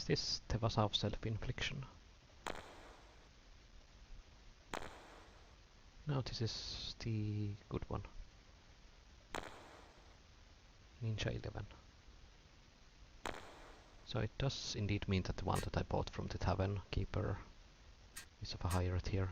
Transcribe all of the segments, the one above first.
Is this Tevasa of self-infliction? No, this is the good one. Ninja 11. So it does indeed mean that the one that I bought from the tavern keeper is of a higher tier.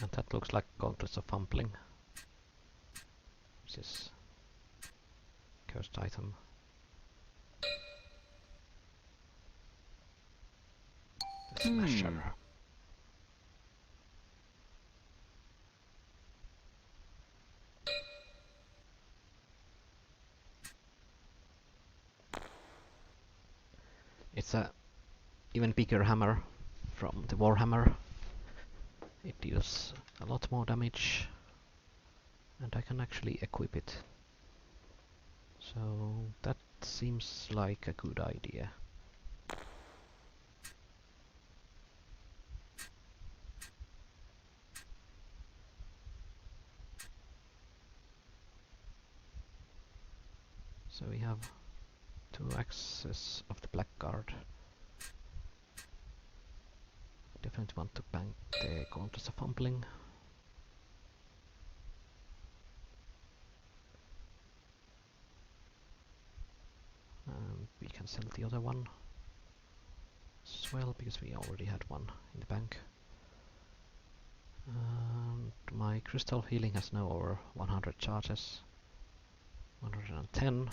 And that looks like Gauntlets of Fumbling. Which is cursed item. The Smasher. It's a even bigger hammer from the Warhammer. It deals a lot more damage, and I can actually equip it. So that seems like a good idea. So we have 2 axes of the Blackguard. Definitely want to bank the Gauntlets of Fumbling. And we can sell the other one as well, because we already had one in the bank. And my crystal healing has now over 100 charges. 110.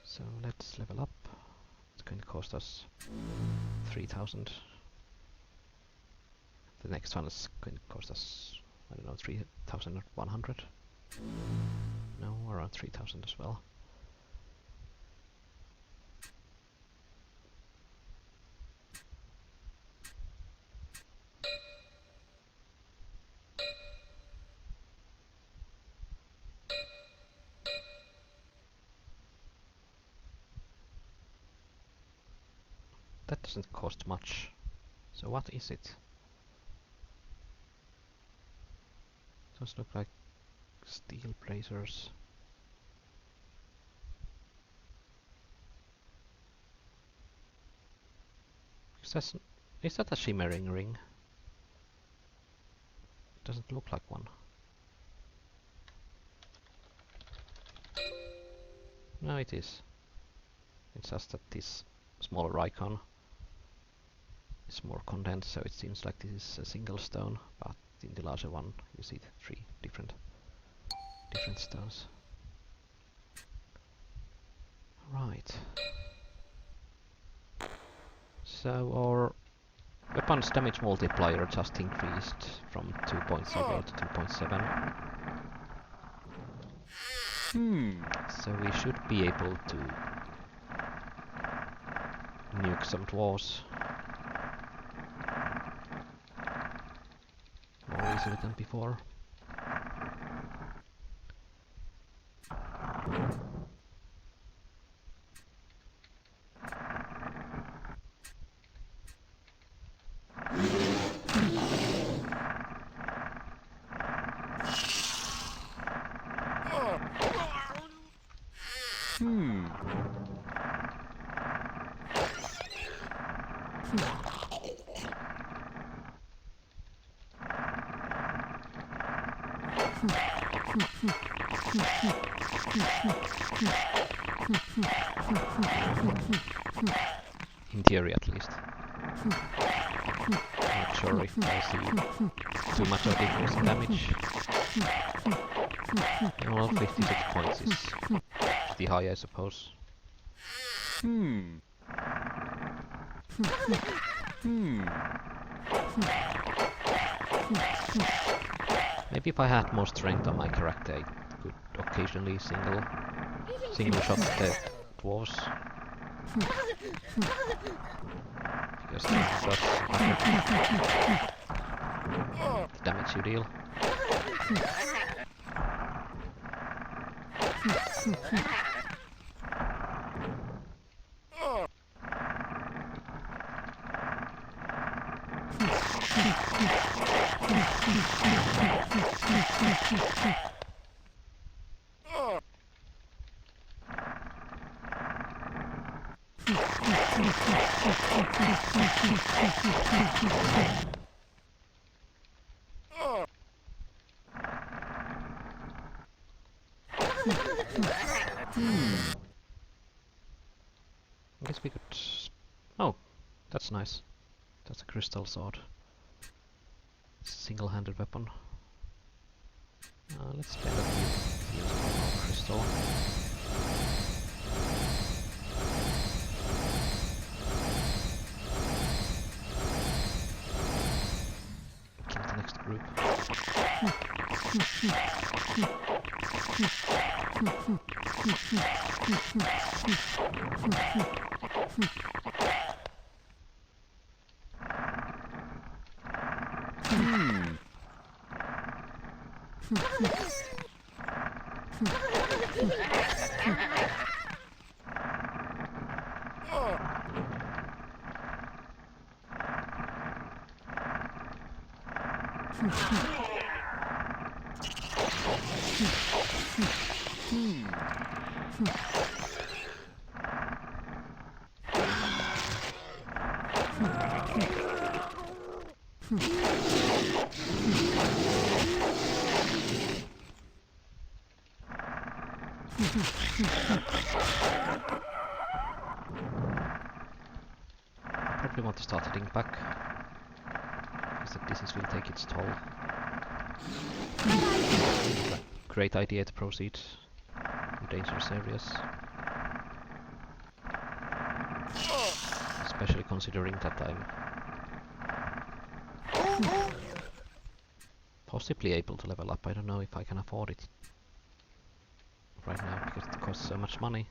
So let's level up. It's going to cost us 3000. The next one is going to cost us, I don't know, 3100? No, around 3000 as well. That doesn't cost much. So what is it? Those look like steel bracers. Is that a shimmering ring? Doesn't look like one. No, it is. It's just that this smaller icon is more condensed, so it seems like this is a single stone, but in the larger one you see 3 different stones. Right. So our weapons damage multiplier just increased from 2.0 to 2.7. So we should be able to nuke some dwarves more easily than before. In theory, at least. Not sure if I see too much of difference in damage. Well, 56 points is pretty high, I suppose. Maybe if I had more strength on my character, I could occasionally single shot the dwarves. Because that does affect the damage you deal. I guess we could... Oh, that's nice. That's a crystal sword. It's a single-handed weapon. Let's spend a few more crystal. Kill the next group. Probably want to start heading back, because the distance will take its toll. It's a great idea to proceed in dangerous areas. Especially considering that I'm possibly able to level up. I don't know if I can afford it right now, because it costs so much money.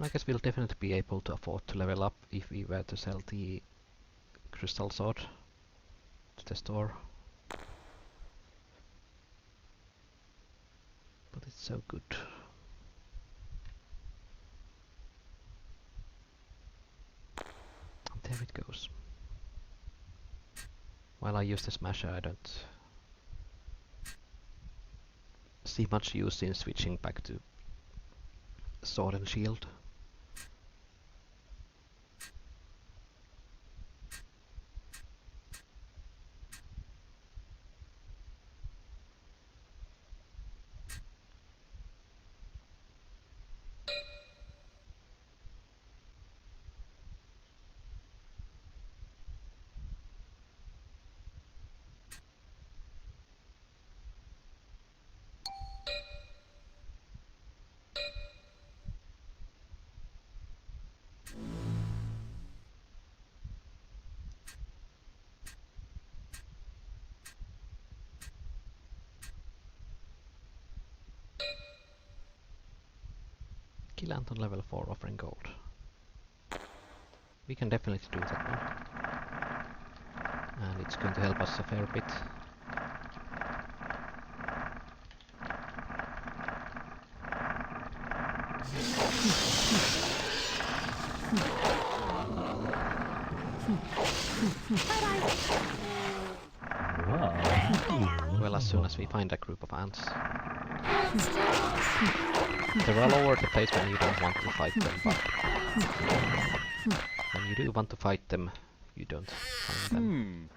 I guess we'll definitely be able to afford to level up if we were to sell the crystal sword to the store. But it's so good. And there it goes. While I use the smasher, I don't see much use in switching back to sword and shield. Kill Ant on level 4 offering gold. We can definitely do that one. And it's going to help us a fair bit. Wow. Well, as soon as we find a group of ants. They're all over the place when you don't want to fight them, but when you do want to fight them, you don't find them.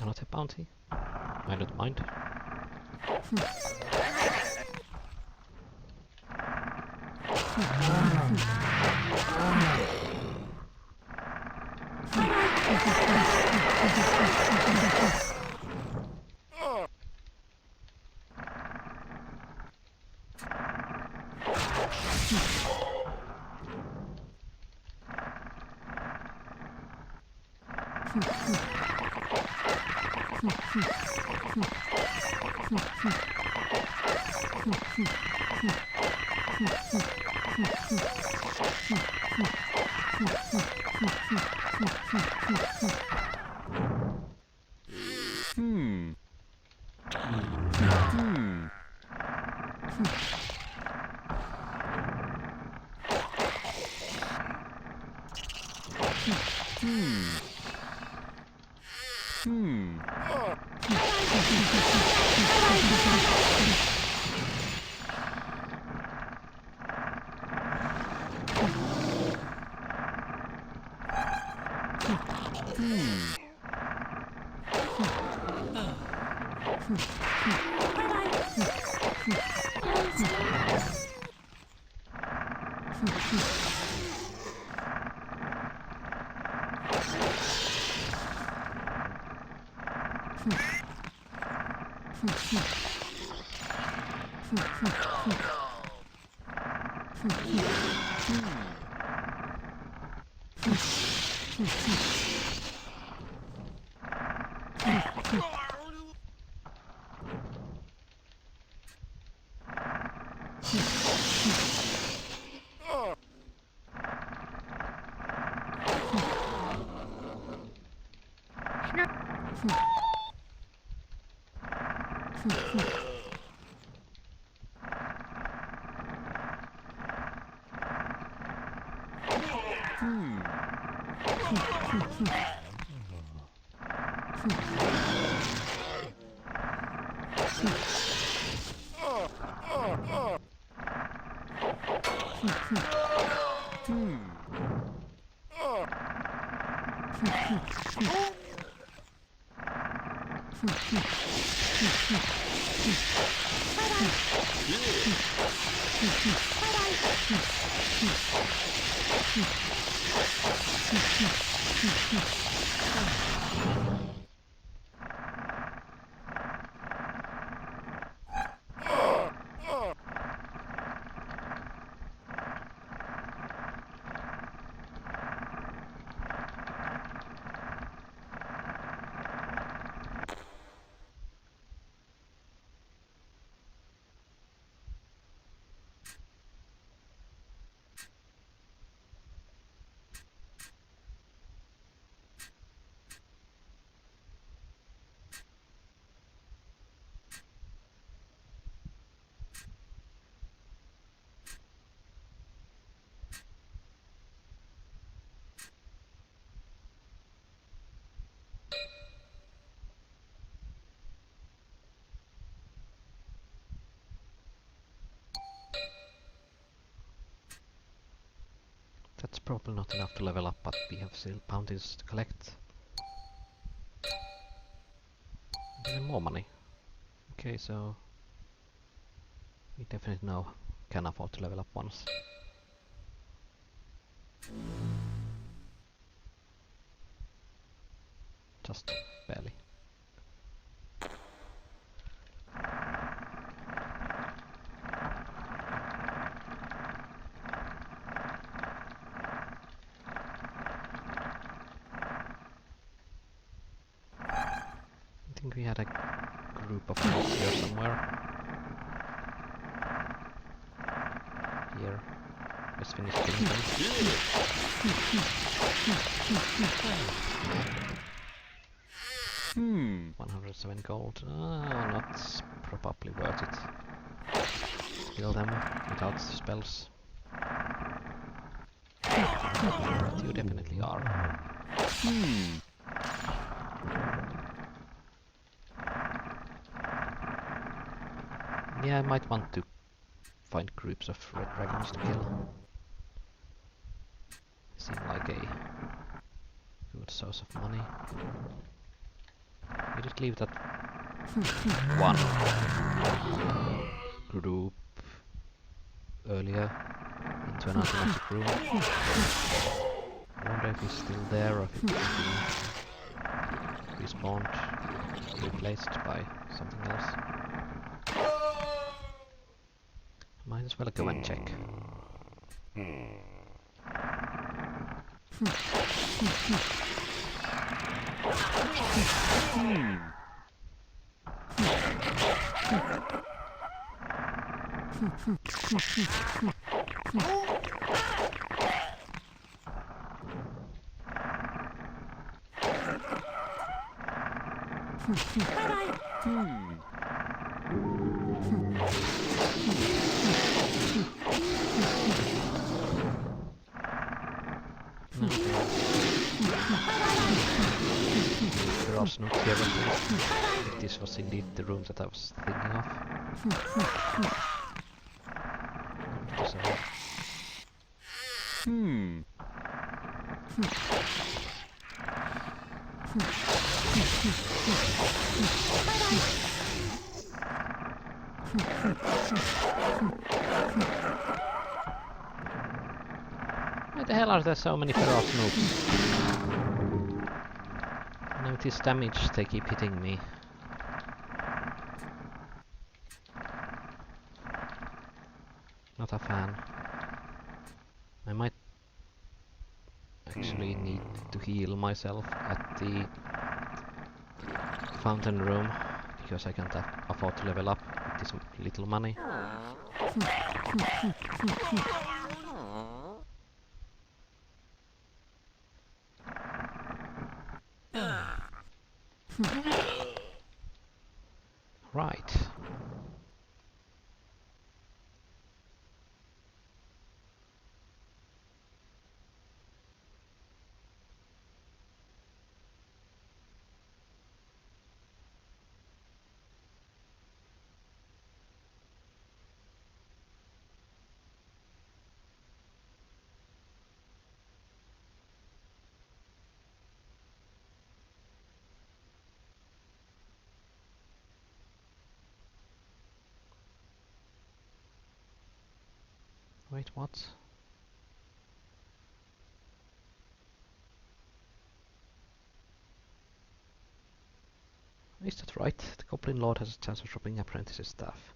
Another bounty? I don't mind. That's probably not enough to level up, but we have still bounties to collect. Even more money. Okay, so we definitely now can afford to level up once. Just barely. think we had a group of mobs here somewhere. Here. Let's finish killing them. 107 gold. Not probably worth it. Kill them without spells. But you definitely are. Yeah, I might want to find groups of red dragons to kill. Seem like a good source of money. We just leave that one group earlier into an automatic room. I wonder if he's still there or if it's respawned, replaced by something else. Might as well go and check. There are snooks here at least. If this was indeed the room that I was thinking of. Why the hell are there so many feral snooks? Notice damage, they keep hitting me. Not a fan. I might actually need to heal myself at the fountain room, because I can't afford to level up with this little money. Right. Wait, what? Is that right? The Goblin Lord has a chance of dropping apprentices staff.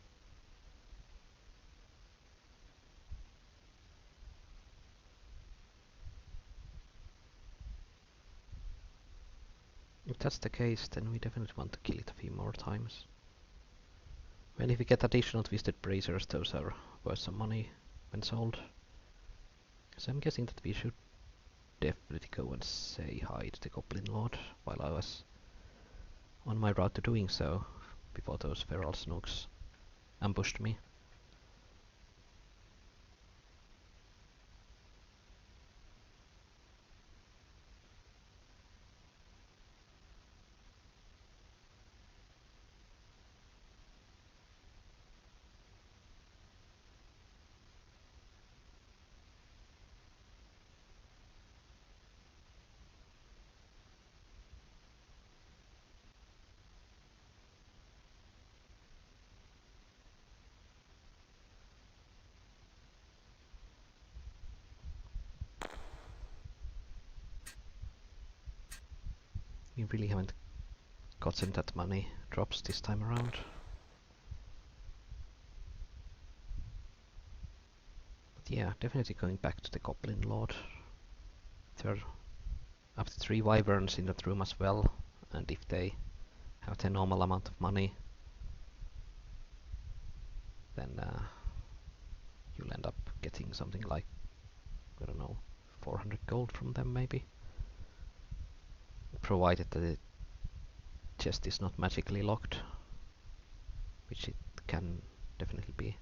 If that's the case, then we definitely want to kill it a few more times. Well, if we get additional Twisted Bracers, those are worth some money when sold. So I'm guessing that we should definitely go and say hi to the Goblin Lord while I was on my route to doing so, before those feral snooks ambushed me. We really haven't gotten that many drops this time around. But yeah, definitely going back to the Goblin Lord. There are up to 3 wyverns in that room as well, and if they have the normal amount of money, then you'll end up getting something like, I don't know, 400 gold from them maybe. Provided that the chest is not magically locked, which it can definitely be.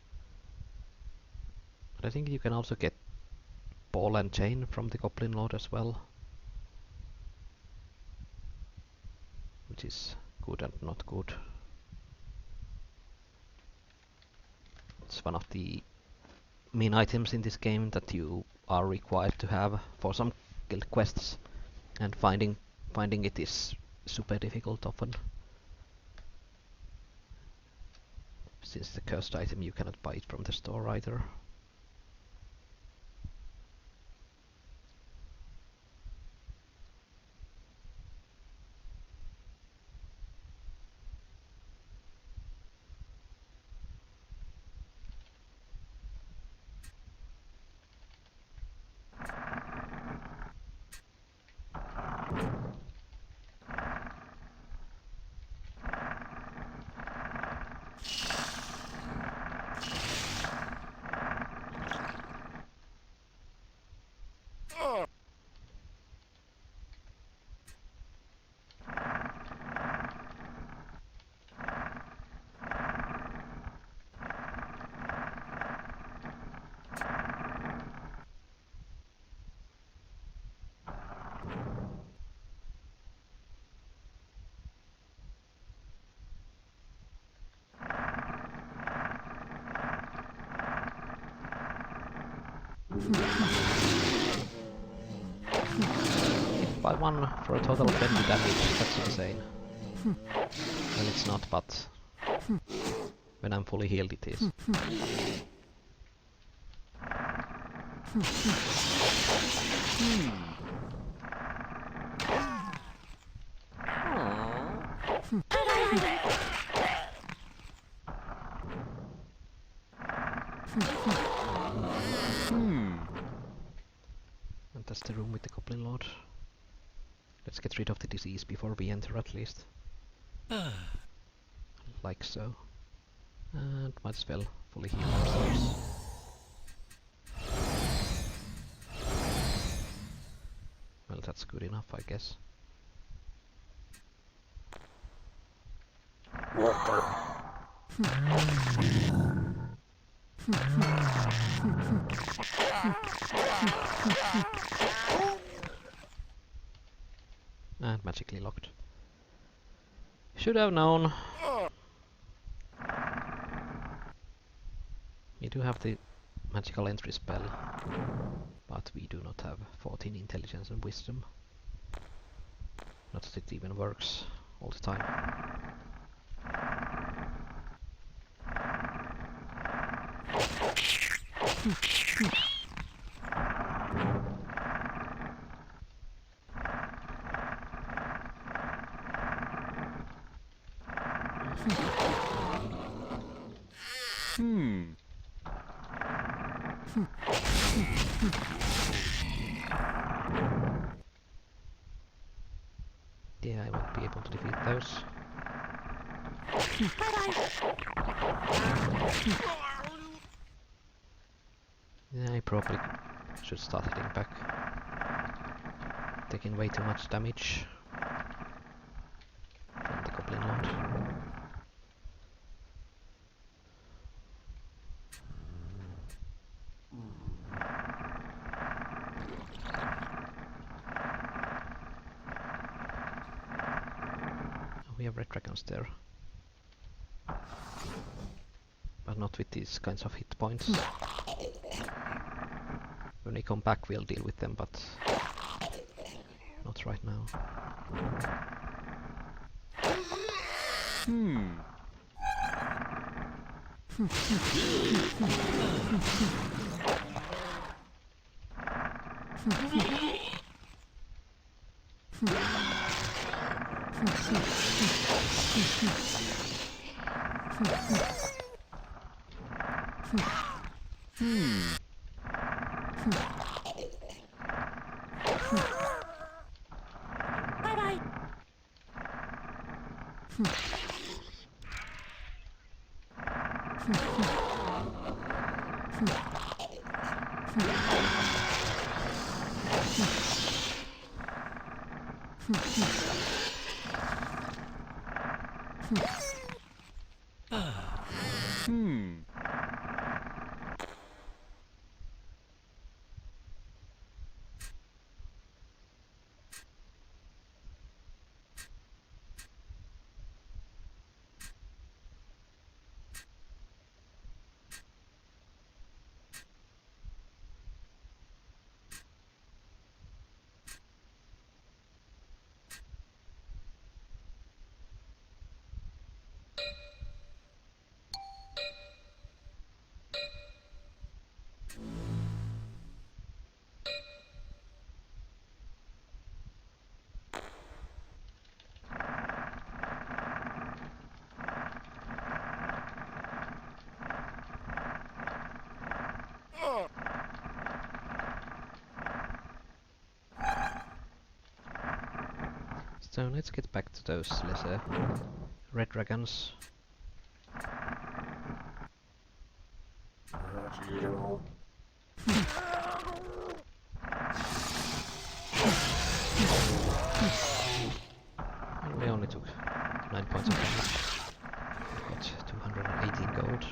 But I think you can also get ball and chain from the Goblin Lord as well, which is good and not good. It's one of the main items in this game that you are required to have for some guild quests, and finding it is super difficult often. Since the cursed item, you cannot buy it from the store either. By one for a total of 20 damage, that's insane. Well, it's not, but when I'm fully healed it is. And that's the room with the Goblin Lord. Let's get rid of the disease before we enter at least. Like so. And might as well fully heal ourselves. Well, that's good enough, I guess. And magically locked. Should have known. We do have the magical entry spell, but we do not have 14 intelligence and wisdom. Not that it even works all the time. Yeah, I won't be able to defeat those. Yeah, I probably should start heading back. Taking way too much damage from the Goblin Lord. We have red dragons there. But not with these kinds of hit points. When we come back we'll deal with them, but not right now. So let's get back to those lesser red dragons. And we only took 9 points of damage. Got 218 gold.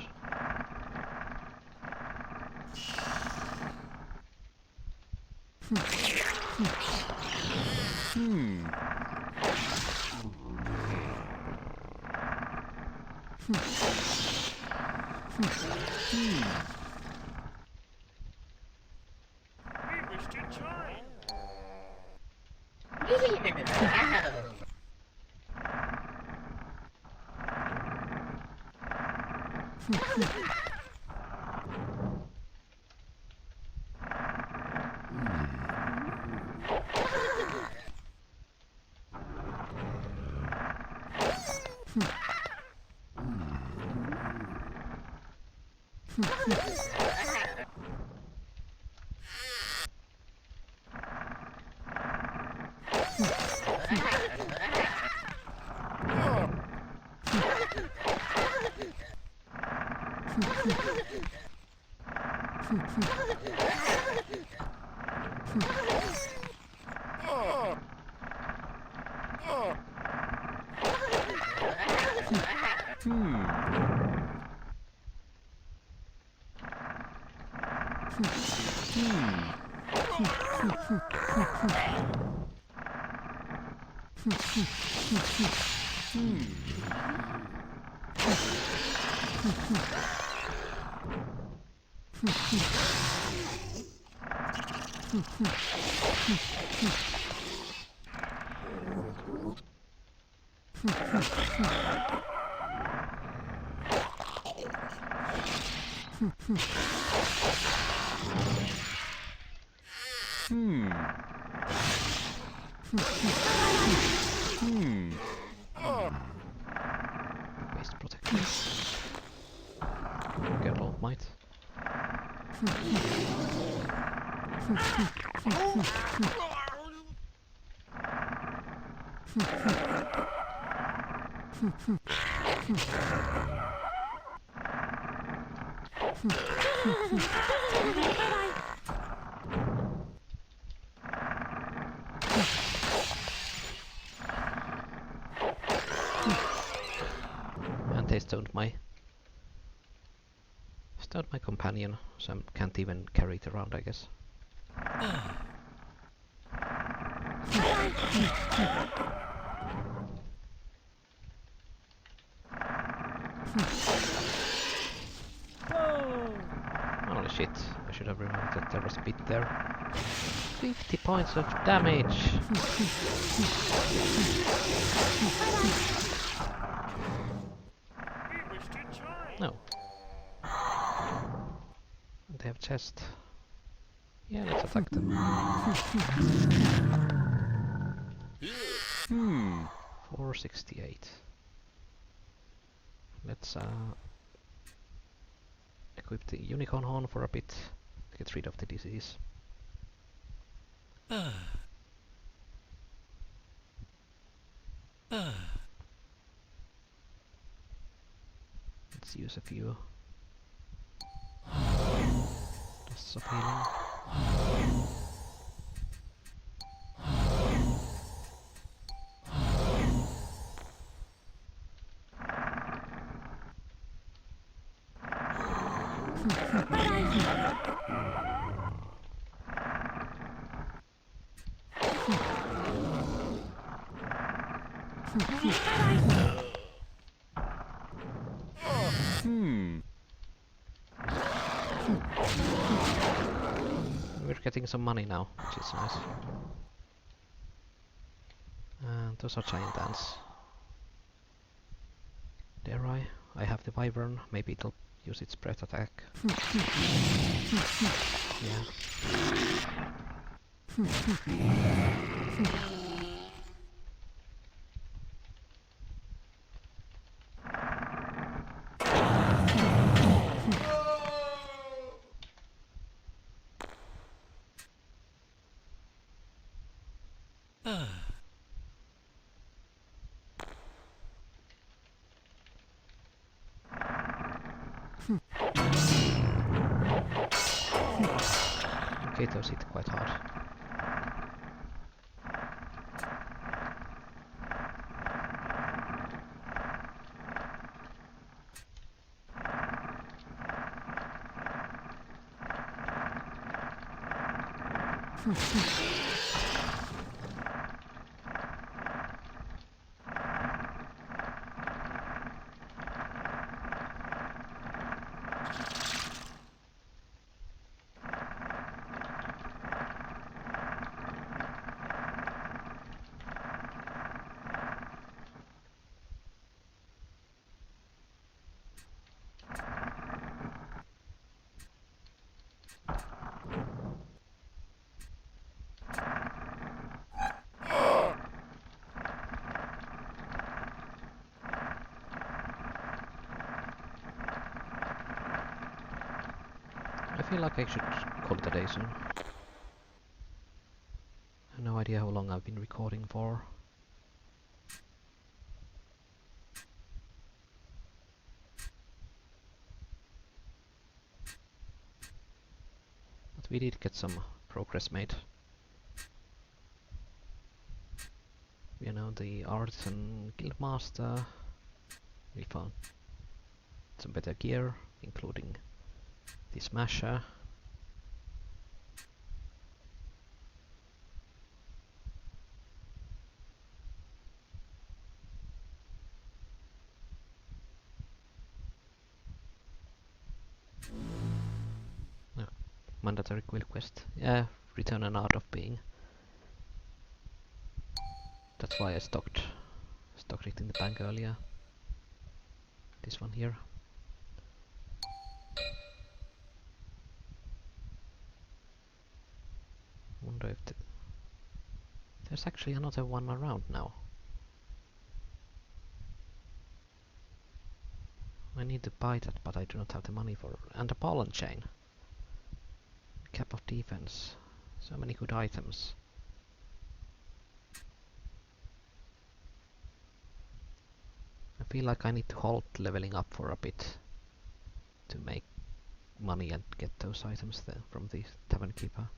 Waste protection. Get all might. And they stoned my companion, so I can't even carry it around, I guess. Holy shit, I should have remembered that there was a bit there. 50 points of damage! No. They have chest. Yeah, let's attack them. 468. Let's equip the unicorn horn for a bit to get rid of the disease. Let's use a few dusts of healing. We're getting some money now, which is nice. And those are giant ants. Dare I? I have the wyvern, maybe it'll use its breath attack. Yeah. Okay, those hit quite hard. I feel like I should call it a day soon. I have no idea how long I've been recording for. But we did get some progress made. You know, the artisan guildmaster. We found some better gear, including the smasher. Mandatory quill quest. Yeah, return an art of being. That's why I stocked it in the bank earlier. This one here. Wonder if there's actually another one around now. I need to buy that, but I do not have the money for. And a pollen chain. Cap of defense. So many good items. I feel like I need to halt leveling up for a bit to make money and get those items there from the tavern keeper.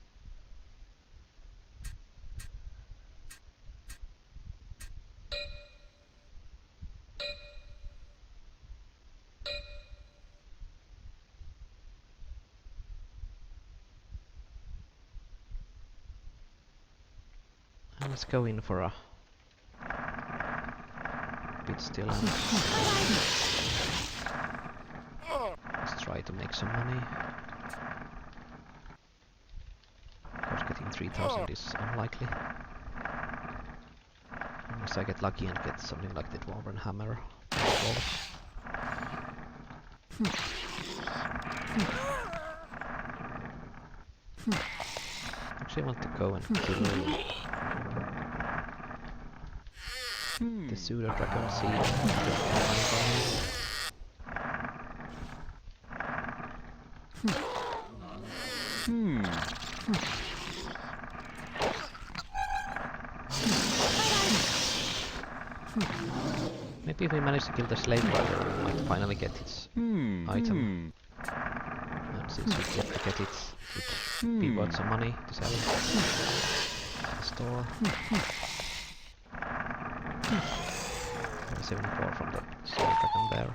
And let's go in for a bit still. Let's try to make some money. Of course, getting 3000 is unlikely. Unless I get lucky and get something like the Dwarven Hammer. Actually, I want to go and kill the pseudo dragon seed. Maybe if we manage to kill the slave driver, we might finally get its item. And since we get to get it, it would be worth some money to sell it at the store. 74 from the slave dragon there.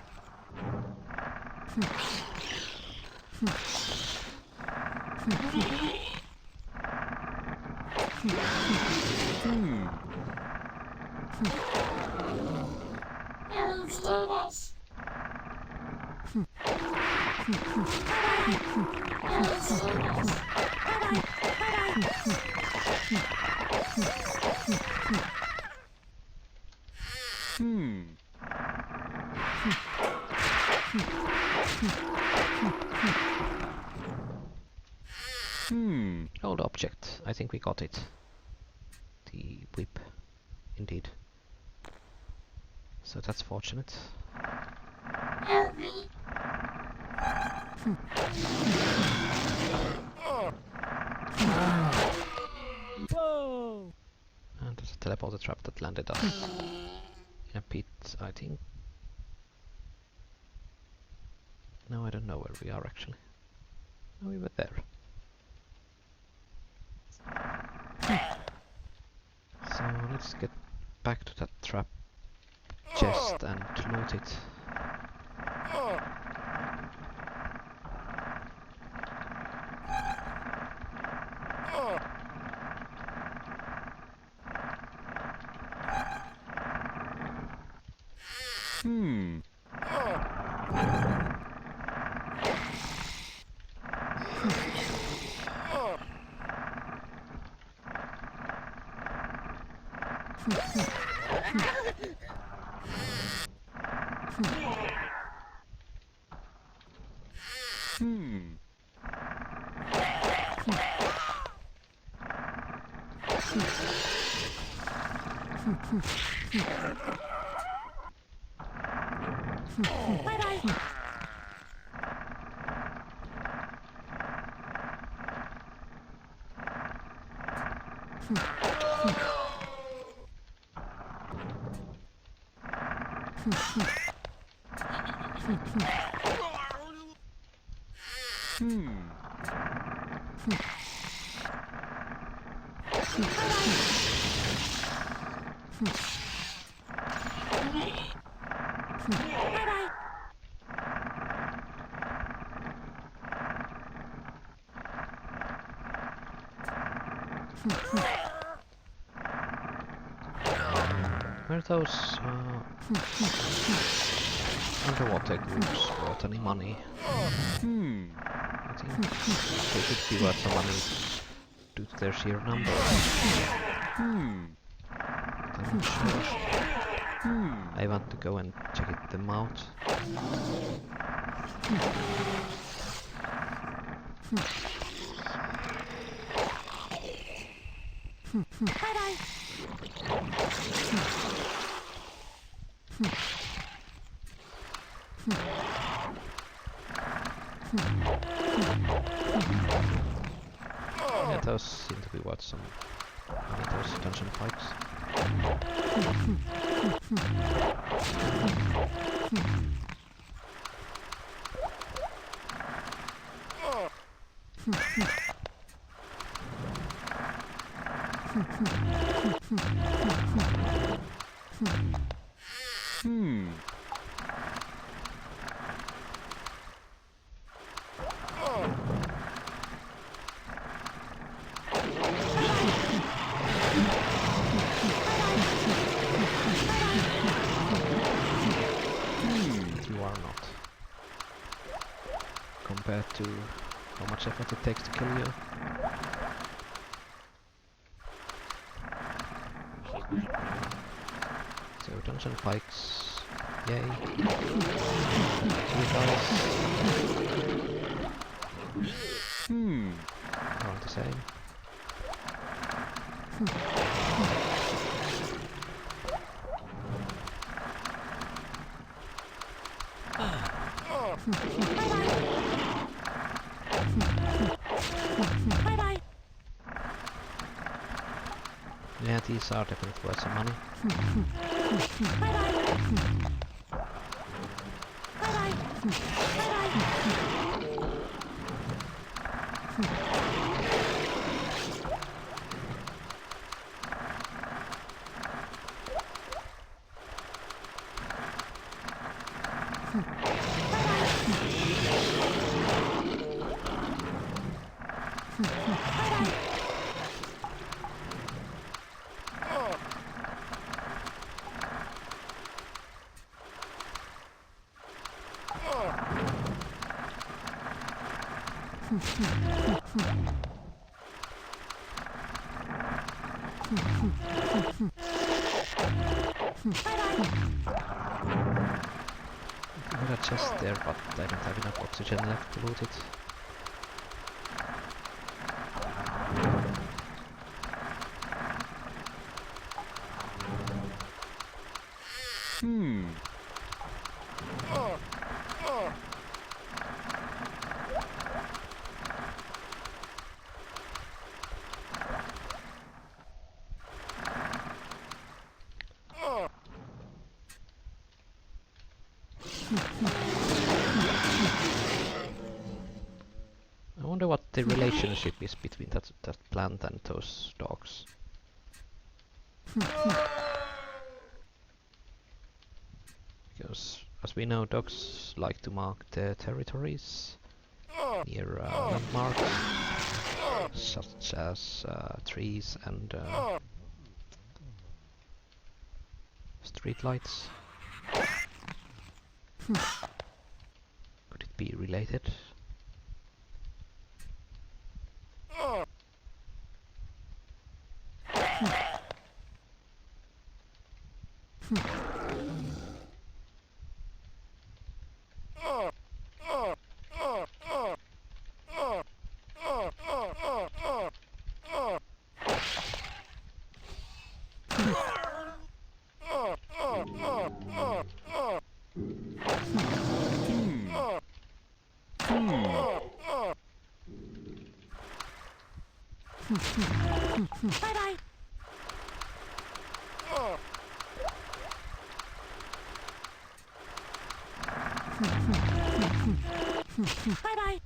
Old object. I think we got it. The whip. Indeed. So that's fortunate. Help me. Whoa! And there's a teleporter trap that landed us in a pit, I think. No, I don't know where we are actually. No, we were there. So let's get back to that trap chest and loot it. Bye-bye. Were those underwater groups worth any money? I think they could be worth some money due to their sheer number. I'm not sure. I want to go and check them out. Bye-bye. Yeah, those seem to be worth some money, those dungeon pipes. You are not. Compared to how much effort it takes to kill you. So dungeon pikes, yay. 2 guys. Aren't the same. Bye-bye. Yeah, these are definitely worth some money. Bye-bye. Bye-bye. Bye-bye. I got a chest there, but I don't have enough oxygen left to loot it. I wonder what the relationship is between that plant and those dogs. Because, as we know, dogs like to mark their territories near landmarks, such as trees and streetlights. Could it be related? Bye-bye. Bye-bye.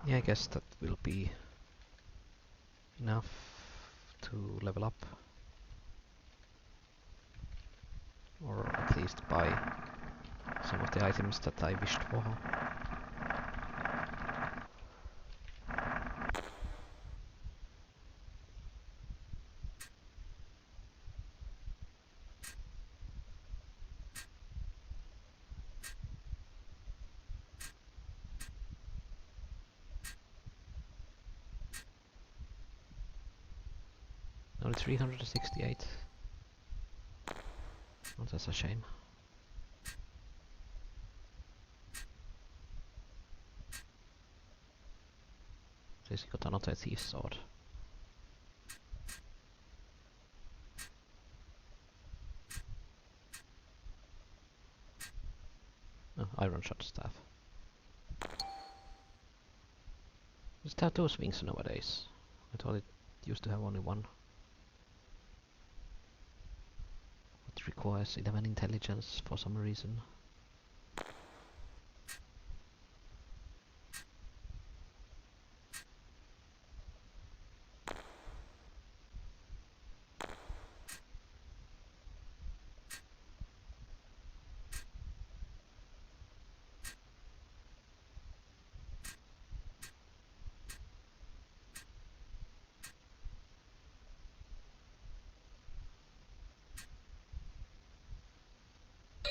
Yeah, I guess that will be enough to level up. Or at least buy some of the items that I wished for. Only 368. Oh, that's a shame. At least got another thief's sword. Oh, iron shot staff. Does it have two wings nowadays? I thought it used to have only one. it requires 11 intelligence for some reason.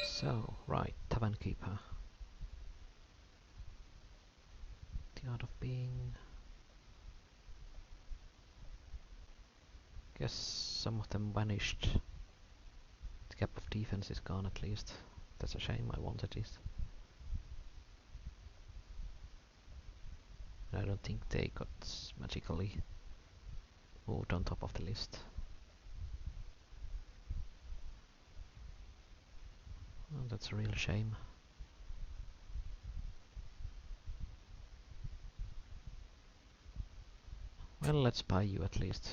So, right, Tavern Keeper. The Art of Being. Guess some of them vanished. The Cap of Defense is gone at least. That's a shame, I wanted it. I don't think they got magically moved on top of the list. Oh, that's a real shame. Well, let's buy you at least.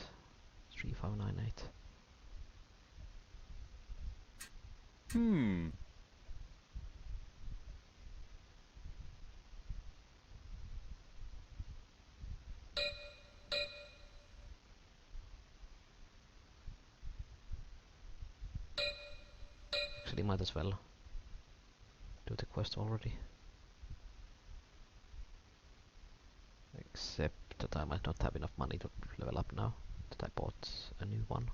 3598. Actually, might as well do the quest already. Except that I might not have enough money to level up now that I bought a new one.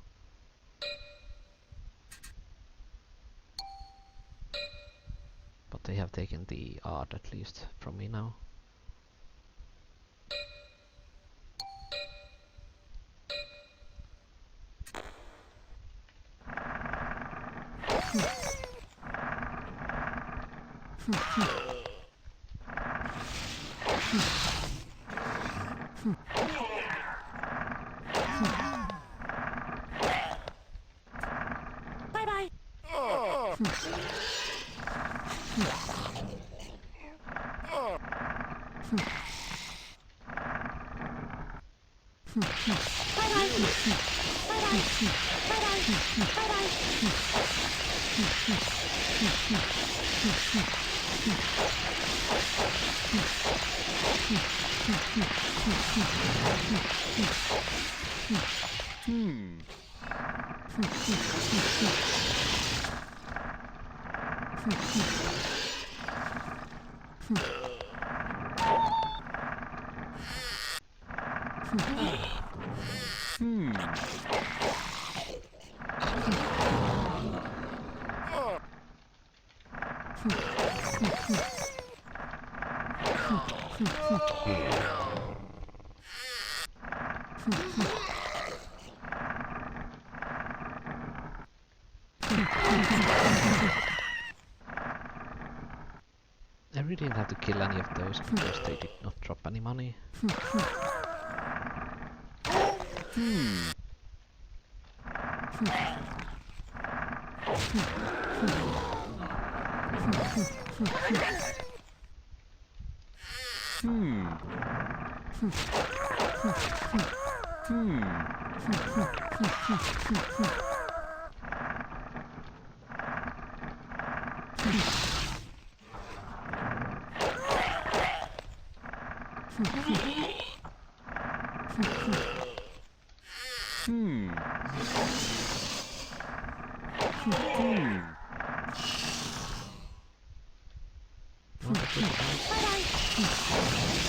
But they have taken the art at least from me now. Bye bye. I really didn't have to kill any of those because they did not drop any money.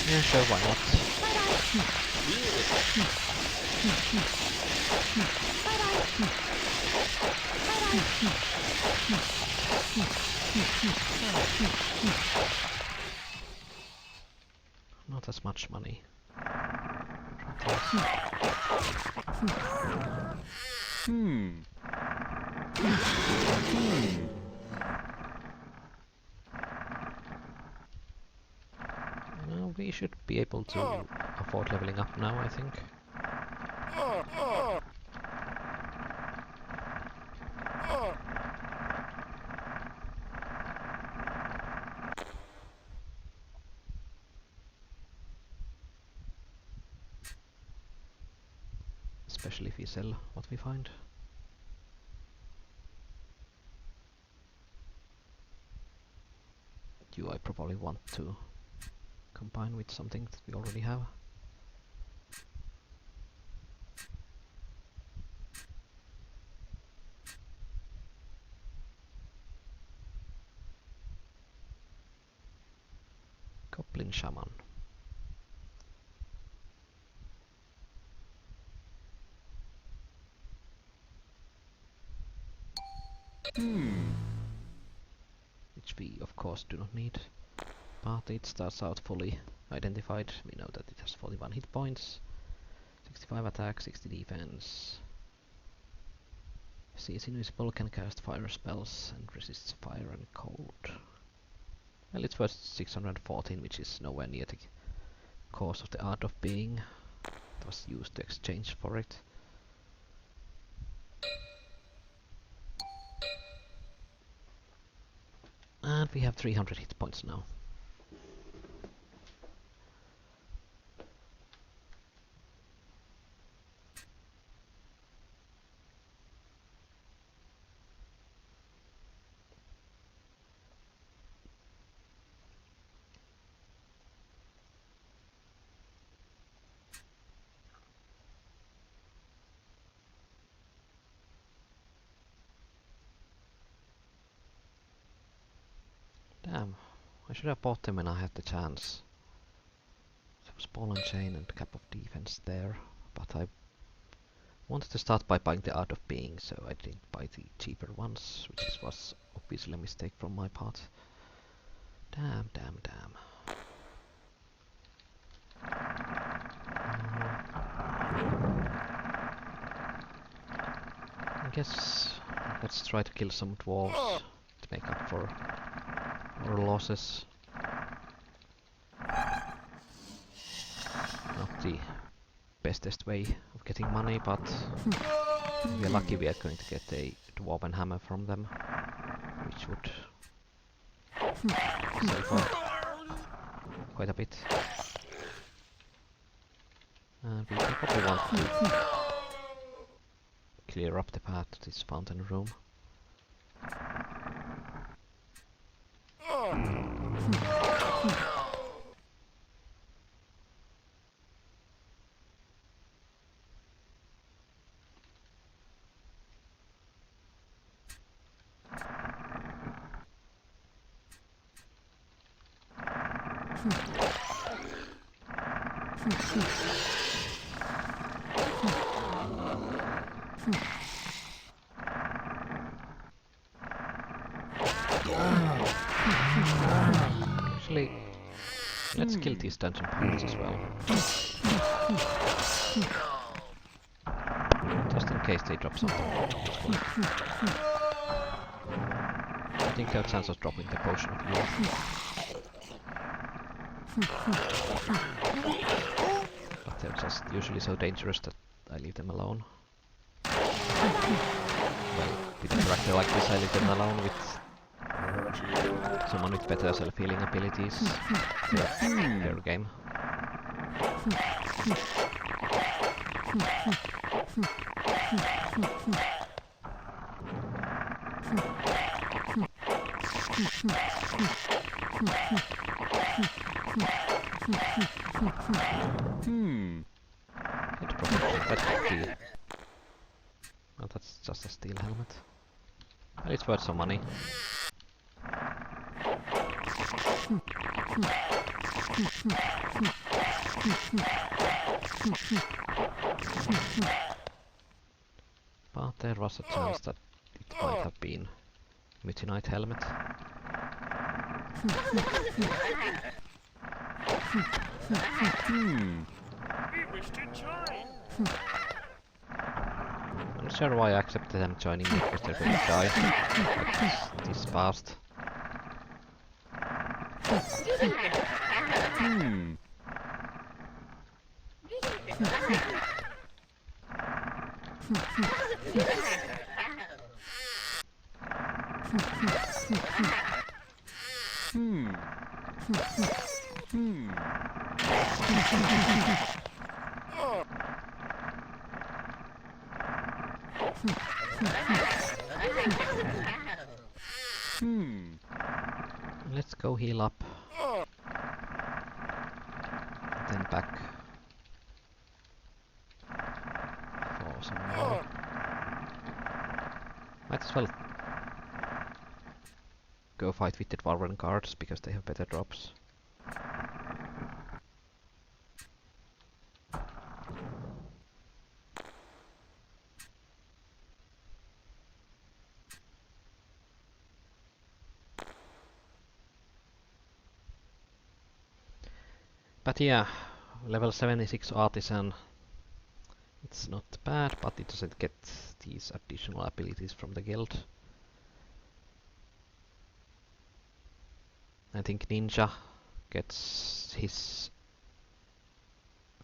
Yeah, sure, why not? Not as much money. No, we should be able to afford leveling up now, I think. Especially if we sell what we find. you I probably want to combine with something that we already have. Goblin Shaman. Which we of course do not need. But it starts out fully identified. We know that it has 41 hit points, 65 attack, 60 defense. See, it's invisible, can cast fire spells and resists fire and cold. Well, it's worth 614, which is nowhere near the cost of the Art of Being that was used to exchange for it. And we have 300 hit points now. Damn, I should have bought them when I had the chance. There was Ball and Chain and Cap of Defense there, but I wanted to start by buying the Art of Being, so I didn't buy the cheaper ones, which was obviously a mistake from my part. Damn, damn, damn. I guess let's try to kill some dwarves to make up for our losses. Not the bestest way of getting money, but if we are lucky we are going to get a dwarven hammer from them, which would sell for quite a bit. And we probably want to clear up the path to this fountain room. Actually, let's kill these dungeon pirates as well. Just in case they drop something useful. I think I have chance of dropping the potion of youth. But they're just usually so dangerous that I leave them alone. Well, with a character like this I leave them alone. With someone with better self-healing abilities, fair game. Head protection, that's key. Well, that's just a steel helmet. Well, it's worth some money. But there was a chance that it might have been Mutinite helmet. I'm not sure why I accepted them joining me, because they're going to die like this fast. Let's go heal up. Then back for some more. Might as well go fight with the Dwarven guards because they have better drops. But yeah, level 76 Artisan, it's not bad, but it doesn't get these additional abilities from the guild. I think Ninja gets his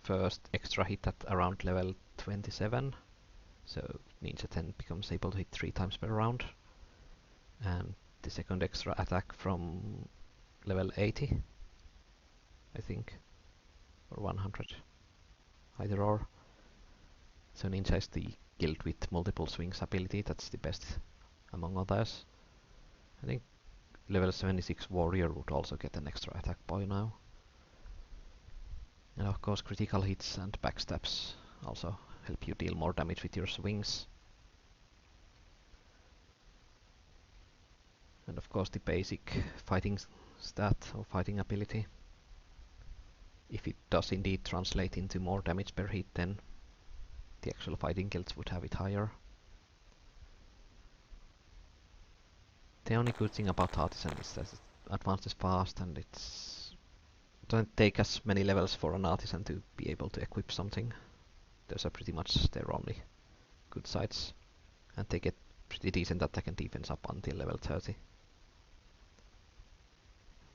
first extra hit at around level 27, so Ninja then becomes able to hit 3 times per round. And the second extra attack from level 80, I think, or 100, either or. So Ninja is the guild with multiple swings ability, that's the best among others. I think level 76 Warrior would also get an extra attack by now. And of course critical hits and backstabs also help you deal more damage with your swings. And of course the basic fighting stat or fighting ability. If it does indeed translate into more damage per hit, then the actual fighting guilds would have it higher. The only good thing about Artisan is that it advances fast and it doesn't take as many levels for an Artisan to be able to equip something. Those are pretty much their only good sides. And they get pretty decent attack and defense up until level 30.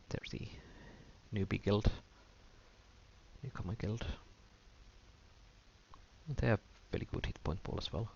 There's the newbie guild, newcomer guild. And they have very good hit point pool as well.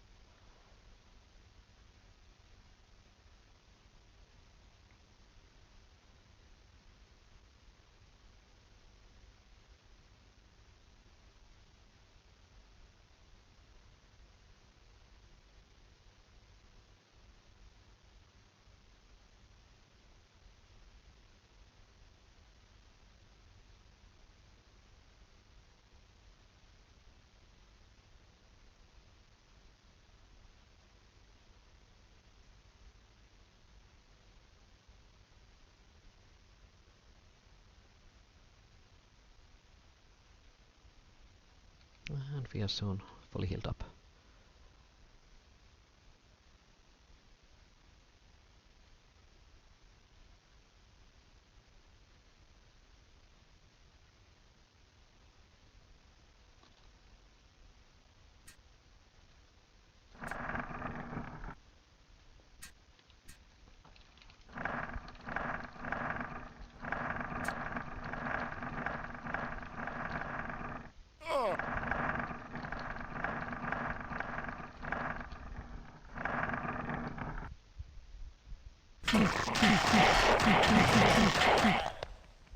And we are soon fully healed up.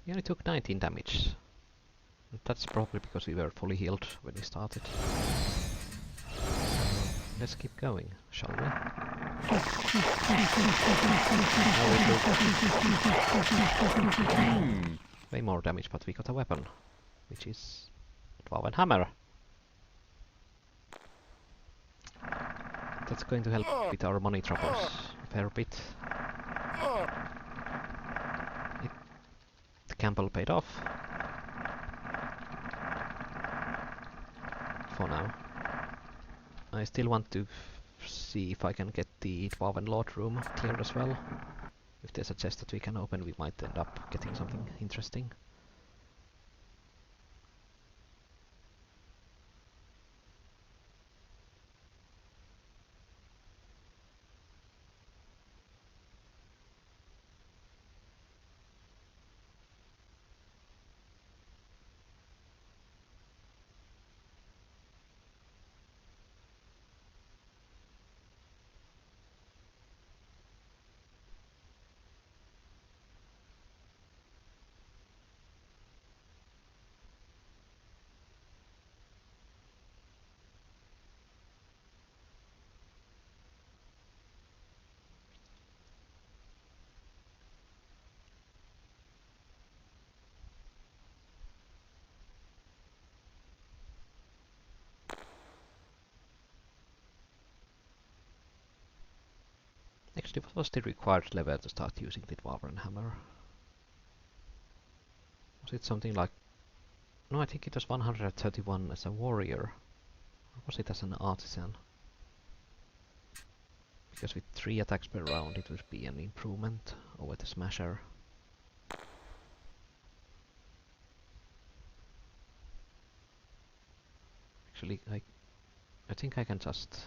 We only took 19 damage. That's probably because we were fully healed when we started. Let's keep going, shall we? Way more damage, but we got a weapon, which is Dwarven Hammer. That's going to help with our money troubles a fair bit. The gamble paid off. For now. I still want to see if I can get the Dwarven Lord room cleared as well. If there's a chest that we can open, we might end up getting something interesting. Actually, what was the required level to start using the Dwarven hammer? Was it something like... No, I think it was 131 as a warrior. Or was it as an artisan? Because with 3 attacks per round it would be an improvement over the smasher. Actually, I think I can just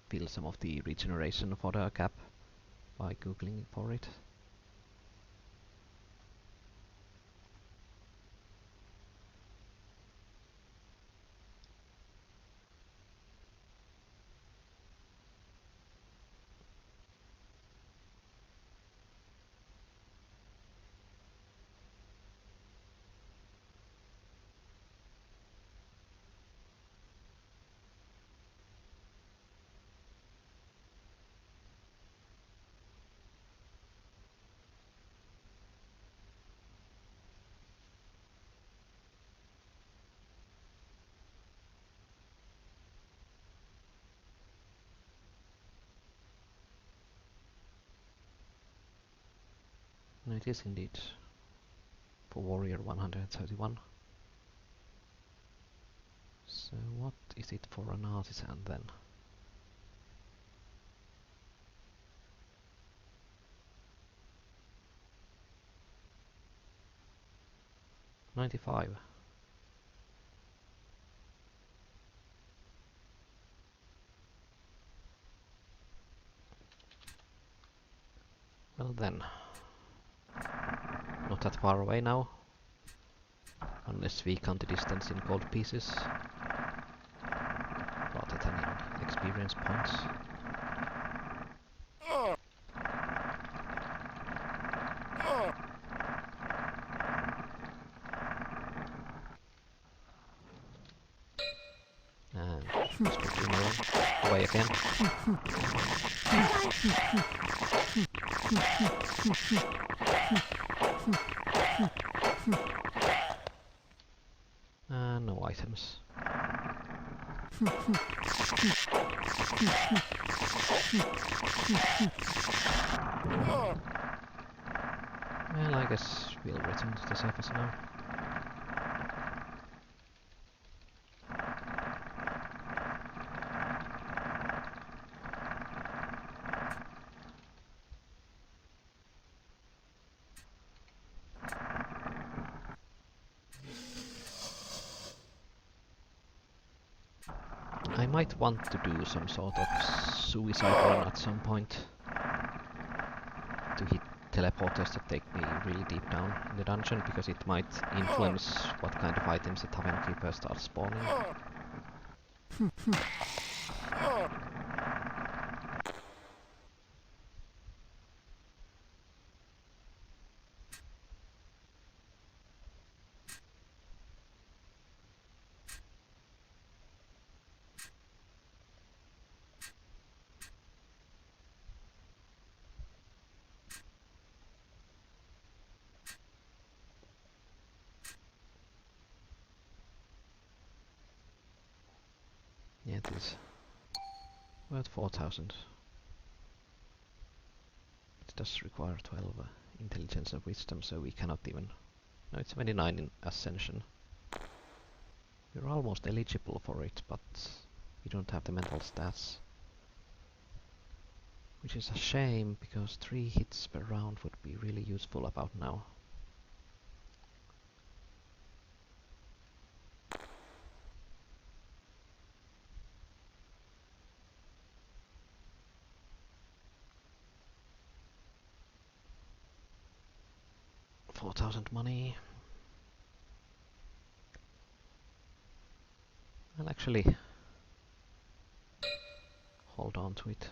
fill some of the regeneration for the cap by googling for it. No, it is indeed for warrior 131. So what is it for an artisan then? 95. Well then, not that far away now, unless we count the distance in gold pieces, rather than in experience points. And let's continue away again. No items. Well, I guess we'll return to the surface now. I might want to do some sort of suicide run at some point to hit teleporters that take me really deep down in the dungeon, because it might influence what kind of items the Tavern Keeper starts spawning. Yeah, it is. We're at 4000. It does require 12 intelligence and wisdom, so we cannot even... No, it's 29 in Ascension. We're almost eligible for it, but we don't have the mental stats. Which is a shame, because 3 hits per round would be really useful about now. $4,000 money. I'll actually hold on to it.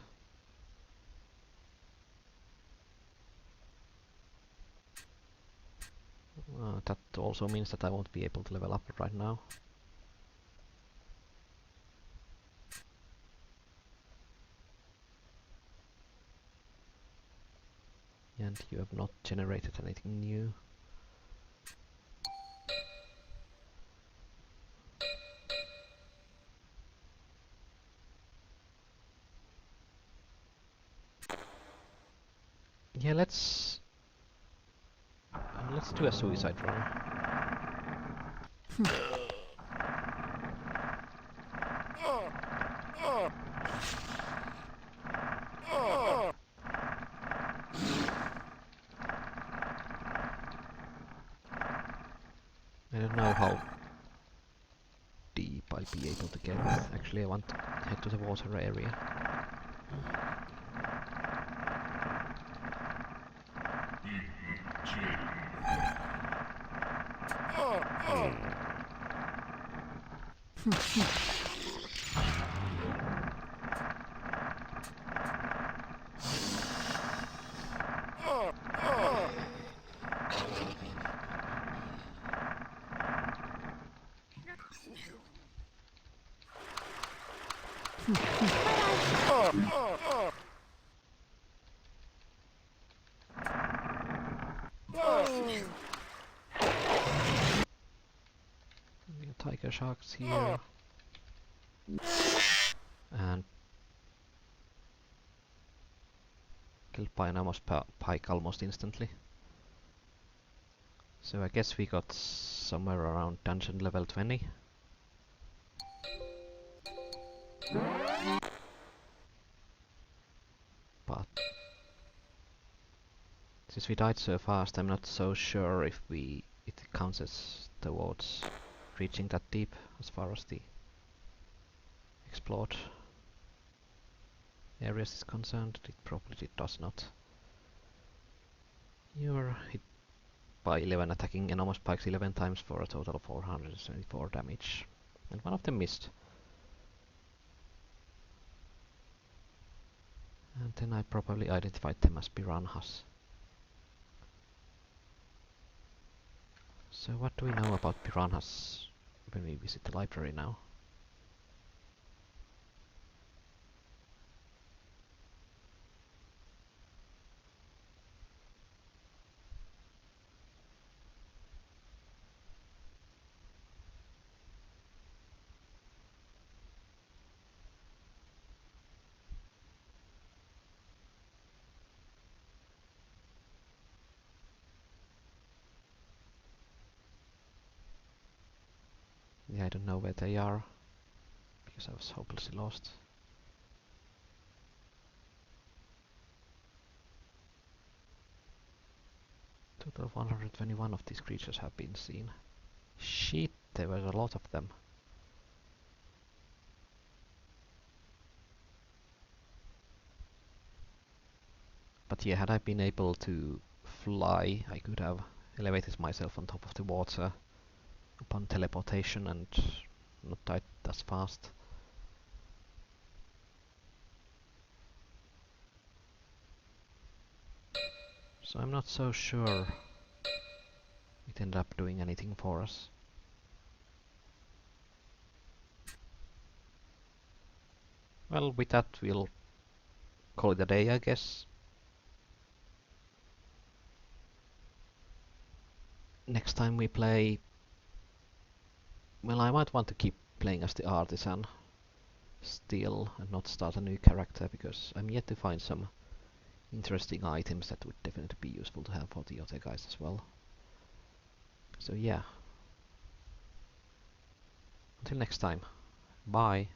That also means that I won't be able to level up right now. And you have not generated anything new. Yeah, let's do a suicide run. I don't know how deep I'll be able to get. Actually, I want to head to the water area. We got tiger sharks here. And killed by an almost pike almost instantly. So I guess we got somewhere around dungeon level 20. But since we died so fast, I'm not so sure if it counts as towards reaching that deep as far as the explored areas is concerned. It probably does not. You're hit by 11 attacking enormous pikes 11 times for a total of 474 damage. And one of them missed. And then I probably identified them as piranhas. So what do we know about piranhas when we visit the library now? Yeah, I don't know where they are, because I was hopelessly lost. Total of 121 of these creatures have been seen. Shit, there were a lot of them. But yeah, had I been able to fly, I could have elevated myself on top of the water upon teleportation and not died as fast. So I'm not so sure it ended up doing anything for us. Well, with that we'll call it a day, I guess. Next time we play... Well, I might want to keep playing as the artisan still and not start a new character, because I'm yet to find some interesting items that would definitely be useful to have for the other guys as well. So yeah. Until next time. Bye.